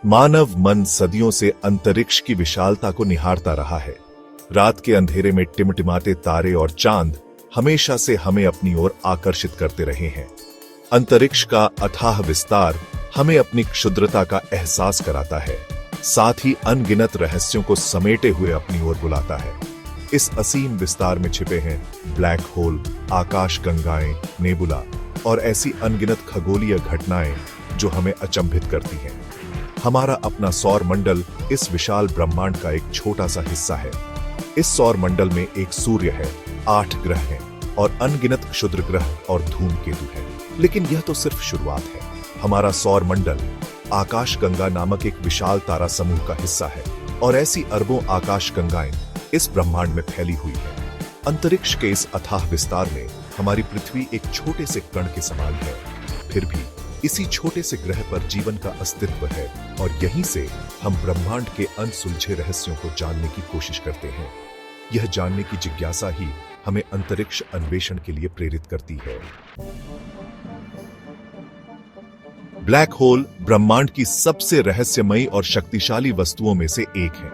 मानव मन सदियों से अंतरिक्ष की विशालता को निहारता रहा है। रात के अंधेरे में टिमटिमाते तारे और चांद हमेशा से हमें अपनी ओर आकर्षित करते रहे हैं। अंतरिक्ष का अथाह विस्तार हमें अपनी क्षुद्रता का एहसास कराता है, साथ ही अनगिनत रहस्यों को समेटे हुए अपनी ओर बुलाता है। इस असीम विस्तार में छिपे हैं ब्लैक होल, आकाश गंगाएं, नेबुला और ऐसी अनगिनत खगोलीय घटनाएं जो हमें अचंभित करती हैं। हमारा अपना सौर मंडल इस विशाल ब्रह्मांड का एक छोटा सा हिस्सा है। इस सौर मंडल में एक सूर्य है, 8 ग्रह हैं और अनगिनत क्षुद्र ग्रह और धूमकेतु हैं। लेकिन यह तो सिर्फ शुरुआत है। हमारा सौर मंडल आकाश गंगा नामक एक विशाल तारा समूह का हिस्सा है और ऐसी अरबों आकाश गंगाएं इस ब्रह्मांड में फैली हुई है। अंतरिक्ष के इस अथाह विस्तार में हमारी पृथ्वी एक छोटे से कण के समान है, फिर भी इसी छोटे से ग्रह पर जीवन का अस्तित्व है और यहीं से हम ब्रह्मांड के अनसुलझे रहस्यों को जानने की कोशिश करते हैं। यह जानने की जिज्ञासा ही हमें अंतरिक्ष अन्वेषण के लिए प्रेरित करती है। ब्लैक होल ब्रह्मांड की सबसे रहस्यमयी और शक्तिशाली वस्तुओं में से एक है।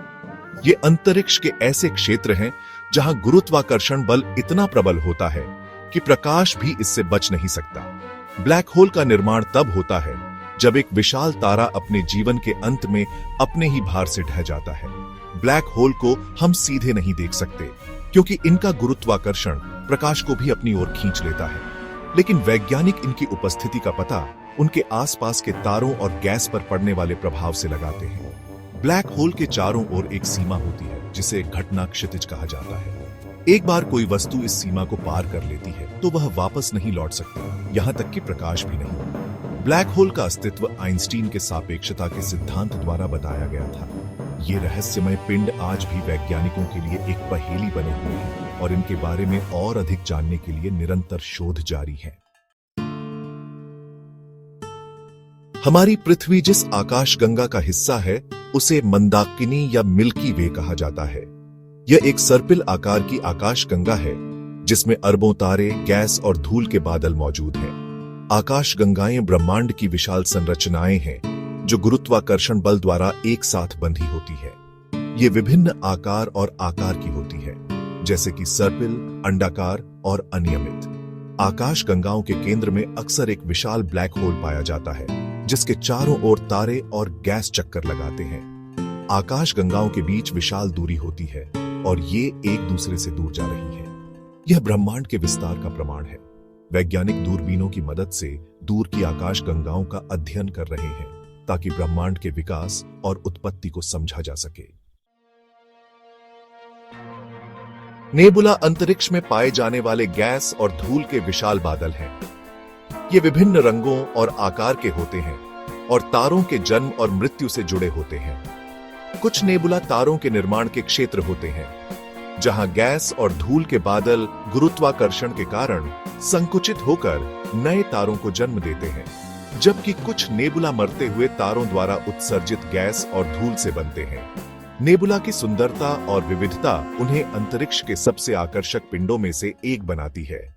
ये अंतरिक्ष के ऐसे क्षेत्र हैं जहां गुरुत्वाकर्षण बल इतना प्रबल होता है कि प्रकाश भी इससे बच नहीं सकता। ब्लैक होल का निर्माण तब होता है जब एक विशाल तारा अपने जीवन के अंत में अपने ही भार से ढह जाता है। ब्लैक होल को हम सीधे नहीं देख सकते क्योंकि इनका गुरुत्वाकर्षण प्रकाश को भी अपनी ओर खींच लेता है, लेकिन वैज्ञानिक इनकी उपस्थिति का पता उनके आसपास के तारों और गैस पर पड़ने वाले प्रभाव से लगाते हैं। ब्लैक होल के चारों ओर एक सीमा होती है जिसे घटना क्षितिज कहा जाता है। एक बार कोई वस्तु इस सीमा को पार कर लेती है तो वह वापस नहीं लौट सकती, यहां तक कि प्रकाश भी नहीं। ब्लैक होल का अस्तित्व आइंस्टीन के सापेक्षता के सिद्धांत द्वारा बताया गया था। ये रहस्यमय पिंड आज भी वैज्ञानिकों के लिए एक पहेली बने हुए हैं और इनके बारे में और अधिक जानने के लिए निरंतर शोध जारी है। हमारी पृथ्वी जिस आकाश गंगा का हिस्सा है उसे मंदाकिनी या मिल्की वे कहा जाता है। यह एक सर्पिल आकार की आकाश गंगा है जिसमें अरबों तारे, गैस और धूल के बादल मौजूद हैं। आकाश गंगाएं ब्रह्मांड की विशाल संरचनाएं हैं जो गुरुत्वाकर्षण बल द्वारा एक साथ बंधी होती है। ये विभिन्न आकार और आकार की होती है, जैसे कि सर्पिल, अंडाकार और अनियमित। आकाश गंगाओं के केंद्र में अक्सर एक विशाल ब्लैक होल पाया जाता है जिसके चारों ओर तारे और गैस चक्कर लगाते हैं। आकाश गंगाओं के बीच विशाल दूरी होती है और ये एक दूसरे से दूर जा रही है। यह ब्रह्मांड के विस्तार का प्रमाण है। वैज्ञानिक दूरबीनों की मदद से दूर की आकाश गंगाओं का अध्ययन कर रहे हैं ताकि ब्रह्मांड के विकास और उत्पत्ति को समझा जा सके। नेबुला अंतरिक्ष में पाए जाने वाले गैस और धूल के विशाल बादल हैं। ये विभिन्न रंगों और आकार के होते हैं और तारों के जन्म और मृत्यु से जुड़े होते हैं। कुछ नेबुला तारों के निर्माण के क्षेत्र होते हैं जहां गैस और धूल के बादल गुरुत्वाकर्षण के कारण संकुचित होकर नए तारों को जन्म देते हैं, जबकि कुछ नेबुला मरते हुए तारों द्वारा उत्सर्जित गैस और धूल से बनते हैं। नेबुला की सुंदरता और विविधता उन्हें अंतरिक्ष के सबसे आकर्षक पिंडों में से एक बनाती है।